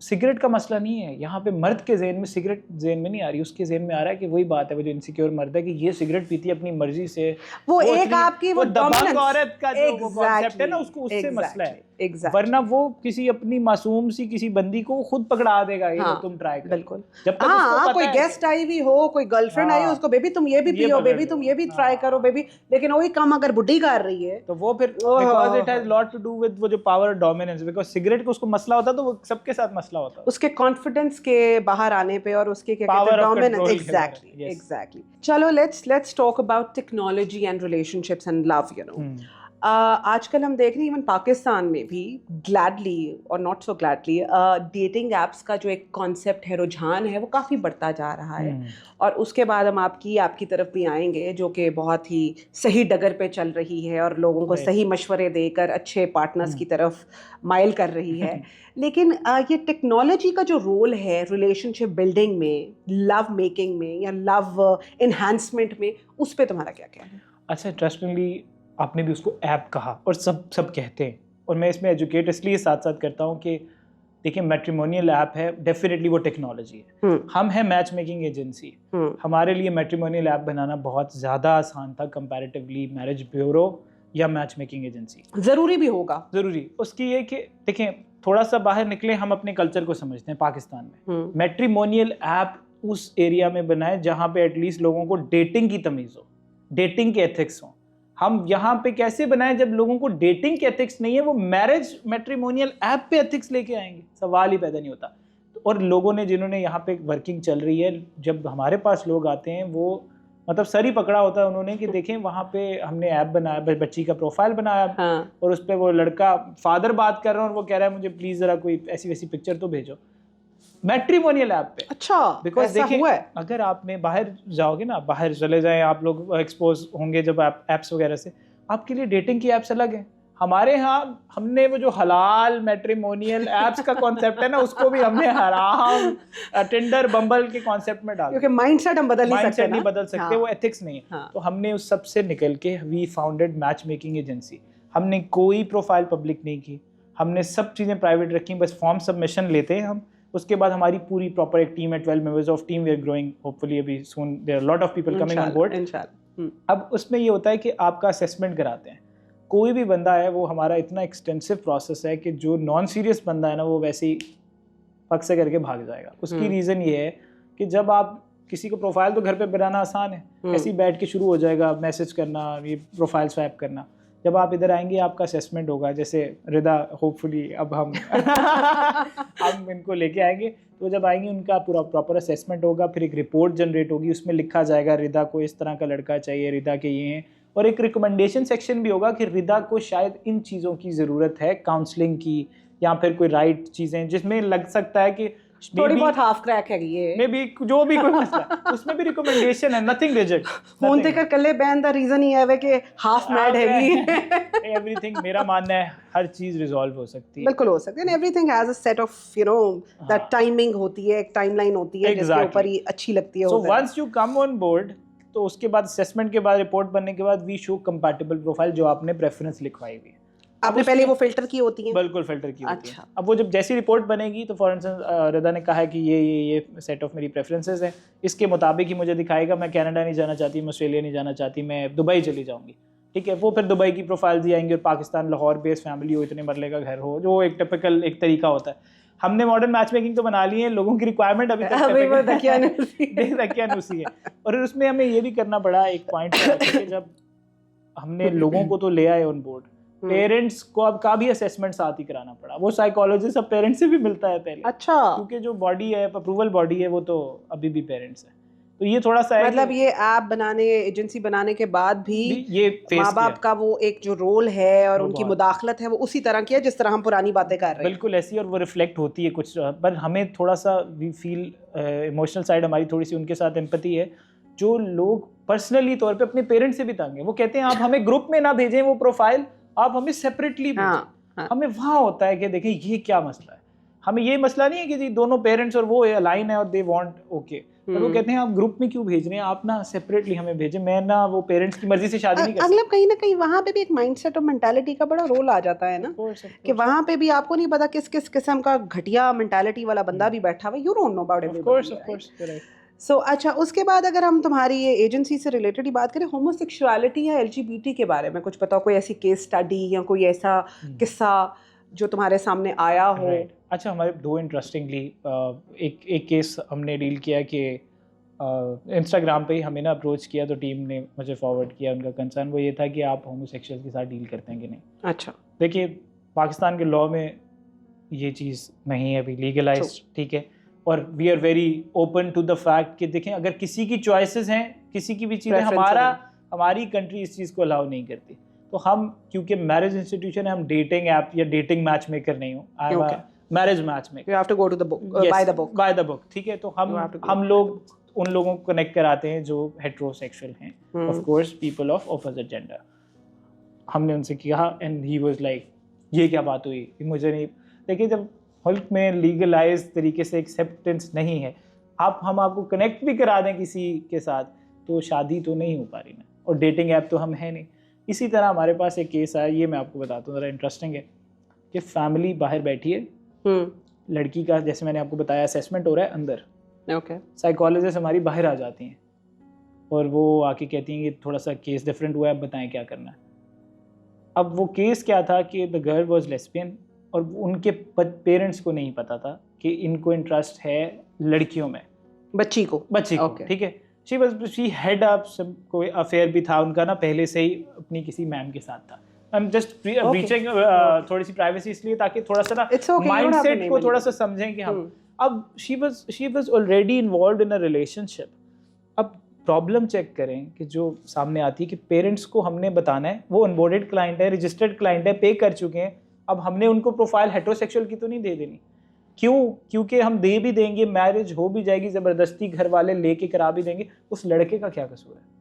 सिगरेट का मसला नहीं है यहाँ पे, मर्द के ज़हन में सिगरेट ज़हन में नहीं आ रही, उसके ज़हन में आ रहा है कि वही बात है, वो जो इनसिक्योर मर्द है कि ये सिगरेट पीती है अपनी मर्जी से, वो एक आपकी वो दबंग औरत का जो कॉन्सेप्ट है ना, उसको उससे मसला है। वरना वो किसी अपनी मासूम सी किसी बंदी को खुद पकड़ा देगा, ये तुम ट्राई करो। बिल्कुल। जब तक उसको पता कोई गेस्ट आई भी हो, कोई गर्लफ्रेंड आई हो, उसको बेबी तुम ये भी पियो, बेबी तुम ये भी ट्राई करो बेबी, लेकिन वही काम अगर बुड्ढी कर रही है तो वो फिर because it has lot to do with वो जो पावर डोमिनेंस। बिकॉज सिगरेट को उसको मसला होता तो वो सबके साथ मसला होता, उसके कॉन्फिडेंस के बाहर आने पे और उसके क्या कहते हैं डोमिनेंस। एग्जैक्टली। चलो let's talk about technology and relationships and love. You know, आजकल हम देख रहे हैं इवन पाकिस्तान में भी ग्लैडली और not so gladly dating apps का जो एक कॉन्सेप्ट है, रुझान है, वो काफ़ी बढ़ता जा रहा है। और उसके बाद हम आपकी तरफ भी आएंगे जो कि बहुत ही सही डगर पे चल रही है और लोगों को सही मशवरे देकर अच्छे पार्टनर्स की तरफ माइल कर रही है। लेकिन ये टेक्नोलॉजी का जो रोल है रिलेशनशिप बिल्डिंग में, लव मेकिंग में या लव इन्हांसमेंट में, उस पर तुम्हारा क्या क्या है? अच्छा, इंटरेस्टिंगली आपने भी उसको ऐप कहा और सब कहते हैं, और मैं इसमें एजुकेट इसलिए साथ साथ करता हूँ कि देखिए मैट्रिमोनियल ऐप है, डेफिनेटली वो टेक्नोलॉजी है। हम हैं मैच मेकिंग एजेंसी, हमारे लिए मैट्रिमोनियल ऐप बनाना बहुत ज़्यादा आसान था कंपैरेटिवली मैरिज ब्यूरो या मैच मेकिंग एजेंसी। ज़रूरी भी होगा, ज़रूरी उसकी ये कि देखें थोड़ा सा बाहर निकले, हम अपने कल्चर को समझते हैं। पाकिस्तान में मैट्रिमोनियल ऐप उस एरिया में बनाए जहाँ पे एटलीस्ट लोगों को डेटिंग की तमीज़ हो, डेटिंग के एथिक्स हों। हम यहाँ पे कैसे बनाएं जब लोगों को डेटिंग के एथिक्स नहीं है, वो मैरिज मैट्रिमोनियल ऐप पे एथिक्स लेके आएंगे, सवाल ही पैदा नहीं होता। और लोगों ने जिन्होंने यहाँ पे वर्किंग चल रही है, जब हमारे पास लोग आते हैं वो मतलब सर ही पकड़ा होता है उन्होंने कि देखें वहाँ पे हमने ऐप बनाया, बच्ची का प्रोफाइल बनाया, और उस पर वो लड़का फादर बात कर रहा है और वो कह रहा है मुझे प्लीज़ ज़रा कोई ऐसी वैसी पिक्चर तो भेजो मैट्रिमोनियल ऐप पे। अच्छा, बिकॉज देखिए अगर आपने बाहर जाओगे ना, बाहर चले जाएं आप लोग, एक्सपोज होंगे जब ऐप्स वगैरह से, आपके लिए डेटिंग की ऐप्स अलग हैं। हमारे यहाँ हमने वो जो हलाल मैट्रिमोनियल ऐप्स का कॉन्सेप्ट है ना, उसको भी हमने हराम टिंडर बम्बल के कॉन्सेप्ट में डाला, क्योंकि माइंडसेट हम बदल नहीं बदल सकते, वो एथिक्स नहीं है। तो हमने उस सब से निकल के we founded matchmaking agency. हमने कोई प्रोफाइल पब्लिक नहीं की, हमने सब चीज़ें प्राइवेट रखी, बस फॉर्म सबमिशन लेते हैं हम। उसके बाद हमारी पूरी प्रॉपर एक टीम है, 12 members of team, we are growing, hopefully अभी soon there are lot of people coming on board. अब उसमें ये होता है कि आपका असेसमेंट कराते हैं। कोई भी बंदा है, वो हमारा इतना एक्सटेंसिव प्रोसेस है कि जो नॉन सीरियस बंदा है ना, वो वैसे ही पक से करके भाग जाएगा। उसकी रीज़न ये है कि जब आप किसी को प्रोफाइल, तो घर पे बनाना आसान है, ऐसे ही बैठ के शुरू हो जाएगा मैसेज करना, ये प्रोफाइल स्वैप करना। जब आप इधर आएंगे आपका असेसमेंट होगा, जैसे रिदा होपफुली अब हम हम इनको लेके आएंगे, तो जब आएंगे उनका पूरा प्रॉपर असेसमेंट होगा, फिर एक रिपोर्ट जनरेट होगी, उसमें लिखा जाएगा रिदा को इस तरह का लड़का चाहिए, रिदा के ये हैं, और एक रिकमेंडेशन सेक्शन भी होगा कि रिदा को शायद इन चीज़ों की ज़रूरत है, काउंसलिंग की, या फिर कोई राइट चीज़ें जिसमें लग सकता है कि थोड़ी बहुत हाफ क्रैक है ये, मे बी जो भी कोई मसला उसमें भी रिकमेंडेशन है, नथिंग रिजिड। फोन ते कर कल्ले बैन द रीजन ही है कि हाफ मैड हैगी। एवरीथिंग, मेरा मानना है हर चीज रिजॉल्व हो सकती है, बिल्कुल हो सकती है, everything has a set of that timing होती है, एक टाइमलाइन होती है जिसके ऊपर ही अच्छी लगती है। So once you come on board, तो उसके बाद असेसमेंट के बाद, रिपोर्ट बनने के बाद, वी शो कंपैटिबल प्रोफाइल जो आपने प्रेफरेंस लिखवाई हुई है। आपने पहले वो फिल्टर की होती है? बिल्कुल फिल्टर की होती है। अब वो जब जैसी रिपोर्ट बनेगी, तो फॉर इंस्टेंस रिदा ने कहा है कि ये सेट ऑफ मेरी प्रेफरेंसेस हैं, इसके मुताबिक ही मुझे दिखाएगा। मैं कनाडा नहीं जाना चाहती, मैं ऑस्ट्रेलिया नहीं जाना चाहती, मैं दुबई चली जाऊंगी, ठीक है। वो फिर दुबई की प्रोफाइल दी आएंगे, और पाकिस्तान लाहौर बेस्ड फैमिली हो, इतने मरले का घर हो, जो एक टिपिकल एक तरीका होता है। हमने मॉडर्न मैच मेकिंग तो बना ली है, लोगों की रिक्वायरमेंट अभी तक दकियानूसी है। और उसमें हमें ये भी करना पड़ा एक पॉइंट कि जब हमने लोगों को तो ले आए ऑन बोर्ड, पेरेंट्स को अब का भी असेसमेंट साथ ही कराना पड़ा। वो साइकोलॉजिस्ट अब पेरेंट्स से भी मिलता है पहले। अच्छा, क्योंकि जो बॉडी है, अप्रूवल बॉडी है, वो तो अभी भी पेरेंट्स है। तो ये थोड़ा सा मतलब ये ऐप बनाने, एजेंसी बनाने के बाद भी ये माँ बाप का वो एक जो रोल है और उनकी मुदाखलत है, वो उसी तरह की है जिस तरह हम पुरानी बातें कर रहे हैं। बिल्कुल ऐसी, और वो रिफ्लेक्ट होती है कुछ, पर हमें थोड़ा सा वी फील इमोशनल साइड हमारी थोड़ी सी उनके साथ एम्पैथी है। जो लोग पर्सनली तौर पे अपने पेरेंट्स से भी तंग है, वो कहते हैं आप हमें ग्रुप में ना भेजें वो प्रोफाइल, आप हमें सेपरेटली भेजें। हमें वहाँ होता है कि देखिए ये क्या मसला है। हमें ये मसला नहीं है कि जी दोनों पेरेंट्स और वो अलाइन है और दे वांट ओके, पर वो कहते हैं आप ग्रुप में क्यों भेज रहे हैं, आप ना सेपरेटली हमें भेजें। मैं ना वो पेरेंट्स की मर्जी से शादी नहीं कर सकता। मतलब कहीं ना कहीं वहाँ पे भी एक माइंडसेट और मेंटालिटी का बड़ा रोल आ जाता है ना, कि वहाँ पे भी आपको नहीं पता किस किस किस्म का घटिया मेंटालिटी वाला बंदा भी बैठा हुआ, you don't know about everybody. So अच्छा, उसके बाद अगर हम तुम्हारी ये एजेंसी से रिलेटेड ही बात करें, होमोसेक्सुअलिटी या एलजीबीटी के बारे में कुछ बताओ, कोई ऐसी केस स्टडी या कोई ऐसा किस्सा जो तुम्हारे सामने आया हो? अच्छा, हमारे दो इंटरेस्टिंगली एक केस हमने डील किया कि इंस्टाग्राम पे ही हमें ना अप्रोच किया, तो टीम ने मुझे फॉरवर्ड किया। उनका कंसर्न वो ये था कि आप होमोसेक्सुअल के साथ डील करते हैं कि नहीं। अच्छा, देखिए पाकिस्तान के लॉ में ये चीज़ नहीं है अभी लीगलाइज्ड, ठीक है, और we are very open to the fact कि देखें अगर किसी की चॉइसेस हैं, किसी की भी चीज़ें, हमारी कंट्री इस चीज़ को अलाउ नहीं करती। तो हम, क्योंकि मैरिज इंस्टीट्यूशन है, हम डेटिंग ऐप या डेटिंग मैच मेकर नहीं हूँ, I am marriage matchmaker. You have to go to the book, by the book, ठीक है। तो हम लोग उन लोगों को कनेक्ट कराते हैं जो हेटेरोसेक्सुअल हैं, of course people of opposite gender. हमने उनसे कहा एंड ही वाज लाइक ये क्या बात हुई, मुझे नहीं। देखिए जब मुल्क में लीगलाइज तरीके से एक्सेप्टेंस नहीं है, हम आपको कनेक्ट भी करा दें किसी के साथ, तो शादी तो नहीं हो पा रही ना, और डेटिंग ऐप तो हम है नहीं। इसी तरह हमारे पास एक केस आया, ये मैं आपको बताता हूँ, ज़रा इंटरेस्टिंग है कि फैमिली बाहर बैठी है, लड़की का जैसे मैंने आपको बताया असेसमेंट हो रहा है अंदर, साइकोलॉजिस्ट हमारी बाहर आ जाती हैं और वो आके कहती हैं कि थोड़ा सा केस डिफरेंट हुआ है, बताएं क्या करना है। अब वो केस क्या था कि द गर्ल वाज लेस्बियन, और उनके पेरेंट्स को नहीं पता था कि इनको इंटरेस्ट है लड़कियों में, बच्ची को, ठीक है। शी हैड अप कोई अफेयर भी था उनका ना पहले से ही अपनी किसी मैम के साथ था। आई एम जस्ट ब्रीचिंग थोड़ी सी प्राइवेसी इसलिए ताकि थोड़ा सा ना माइंडसेट को थोड़ा सा समझें कि हम अब she was already involved in a relationship. अब प्रॉब्लम चेक करें कि जो सामने आती है कि पेरेंट्स को हमने बताना है, वो अनबोर्डेड क्लाइंट है, रजिस्टर्ड क्लाइंट है, पे कर चुके हैं, अब हमने उनको प्रोफाइल हेटेरोसेक्सुअल की तो नहीं दे देनी। क्यों? क्योंकि हम दे भी देंगे, मैरिज हो भी जाएगी, ज़बरदस्ती घर वाले लेके करा भी देंगे, उस लड़के का क्या कसूर है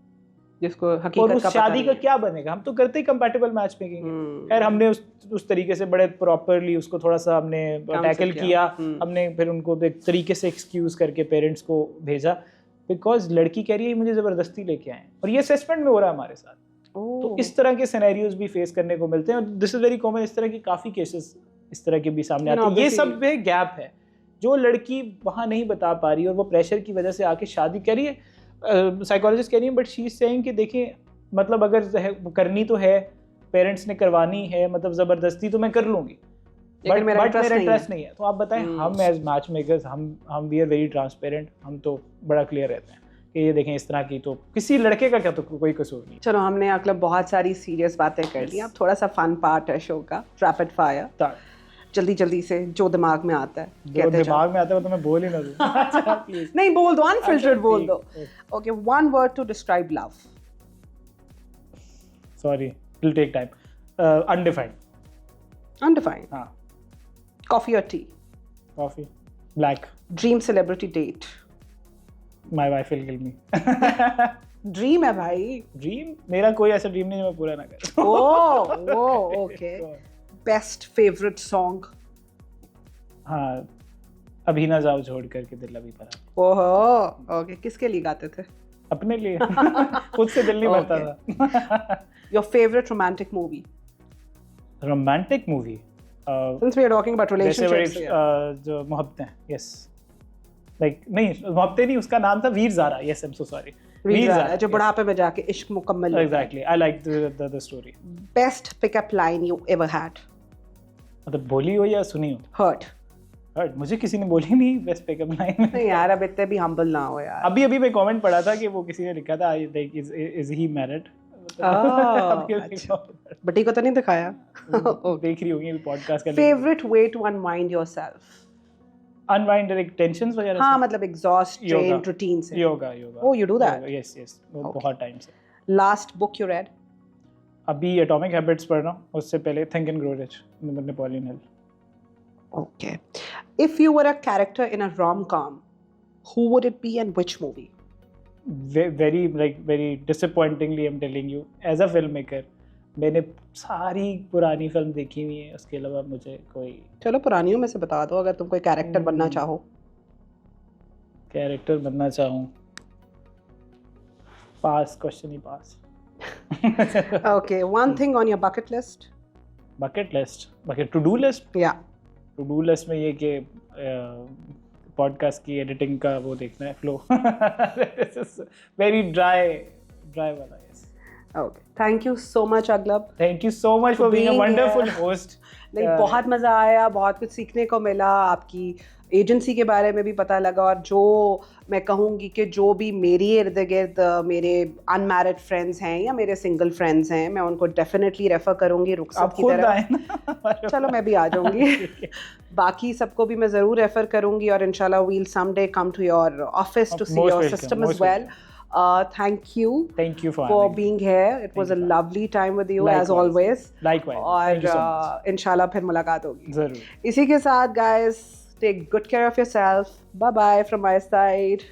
जिसको हकीकत और उस शादी का क्या बनेगा? हम तो करते ही कंपैटिबल मैच मेकिंग। खैर हमने उस तरीके से बड़े प्रॉपरली उसको थोड़ा सा हमने टैकल किया। हमने फिर उनको एक तरीके से एक्सक्यूज करके पेरेंट्स को भेजा, बिकॉज लड़की कह रही है मुझे ज़बरदस्ती लेके आए, और ये असेसमेंट में हो रहा है हमारे साथ। तो इस तरह के सिनेरियोज भी फेस करने को मिलते हैं, और दिस इज वेरी कॉमन। इस तरह की काफ़ी केसेस इस तरह के भी सामने आते हैं। ये सब में गैप है, जो लड़की वहाँ नहीं बता पा रही और वो प्रेशर की वजह से आके शादी करिए। साइकोलॉजिस्ट कह रही है, बट शी इज सेइंग कि देखिए मतलब अगर करनी तो है, पेरेंट्स ने करवानी है, मतलब जबरदस्ती तो मैं कर लूंगी, बट मेरा इंटरेस्ट नहीं है। तो आप बताएं, हम एज मैच मेकर्स हम वी आर वेरी ट्रांसपेरेंट, हम तो बड़ा क्लियर रहते हैं कि ये देखें इस तरह की, तो किसी लड़के का क्या तो कोई कसूर नहीं। चलो हमने अगला बहुत सारी सीरियस बातें कर ली, अब थोड़ा सा फन पार्ट है शो का, रैपिड फायर, जल्दी जल्दी से जो दिमाग में आता है जो दिमाग में आता है वो तो मैं बोल ही ना दूं। नहीं बोल दो, अनफिल्टर्ड बोल दो। Okay, one word to describe love. Sorry, it will take time. Undefined. Undefined. हां। कॉफी और tea? Coffee. Black. Dream celebrity date? My wife will kill me. Dream है भाई। ड्रीम? मेरा कोई ऐसा ड्रीम नहीं जो मैं पूरा ना करूं। Oh okay. Best favourite song? हाँ, अभी ना जाओ छोड़ कर के दिल अभी भरा। ओहो ओके, किसके लिए गाते थे? अपने लिए। खुद से दिल नहीं भरता था। Your favourite romantic movie? Romantic movie? Since we are talking about relationships, जो मोहब्बतें, यस, लाइक नहीं मोहब्बतें नहीं, उसका नाम था Veer Zaara. Yes, I am so sorry. Veer Zaara, जो बुढ़ापे में जाके इश्क मुकम्मल। Exactly, I like the story. Best pickup line you ever had? मतलब बोली हो या सुनी हो? हर्ट। मुझे किसी ने बोली नहीं बेस्ट पिकअप लाइन। नहीं यार, अब इतने भी हम्बल ना हो यार। अभी मैं कमेंट पढ़ा था कि वो किसी ने लिखा था, लाइक इज ही मैरिड? बटी को तो नहीं दिखाया। देख रही होंगी पॉडकास्ट का। Favourite way to unwind yourself? Unwind tensions वगैरह? हाँ, मतलब एग्जॉस्ट ट्रेन रूटीन से। Yoga. Oh, you do that? Yes, बहुत टाइम से। Last book you read? अभी एटॉमिक हैबिट्स पढ़ रहा हूँ, उससे पहले think and grow rich, Napoleon Hill. Okay. If you were a character in a rom-com, who would it be and which movie? Very disappointingly, I'm telling you, as a filmmaker, मैंने सारी पुरानी film देखी हुई है, उसके अलावा मुझे कोई। चलो पुरानियों में से बता दो, अगर तुम कोई कैरेक्टर बनना चाहो। कैरेक्टर बनना चाहूँ? पास, क्वेश्चन ही pass. Okay, one thing on your bucket list? To do list? Yeah. To do list में ये कि पॉडकास्ट की एडिटिंग का वो देखना है, फ्लो। वेरी ड्राई वाला। Yes. Okay. Thank you so much, Aglab. Thank you so much for being a wonderful host. नहीं, बहुत मज़ा आया, बहुत कुछ सीखने को मिला, आपकी एजेंसी के बारे में भी पता लगा, और जो मैं कहूँगी कि जो भी मेरी इर्द गिर्द मेरे अनमैरिड फ्रेंड्स हैं या मेरे सिंगल फ्रेंड्स हैं, मैं उनको डेफिनेटली रेफर करूँगी रुखसत की तरफ। चलो मैं भी आ जाऊँगी। बाकी सबको भी मैं ज़रूर रेफर करूँगी, और इंशाल्लाह we'll someday come to your office to see your system as well. Thank you for being here. It was a lovely time with you. Likewise. As always. Likewise. और इंशाल्लाह फिर मुलाकात होगी जरूर। इसी के साथ guys, take good care of yourself. Bye bye from my side.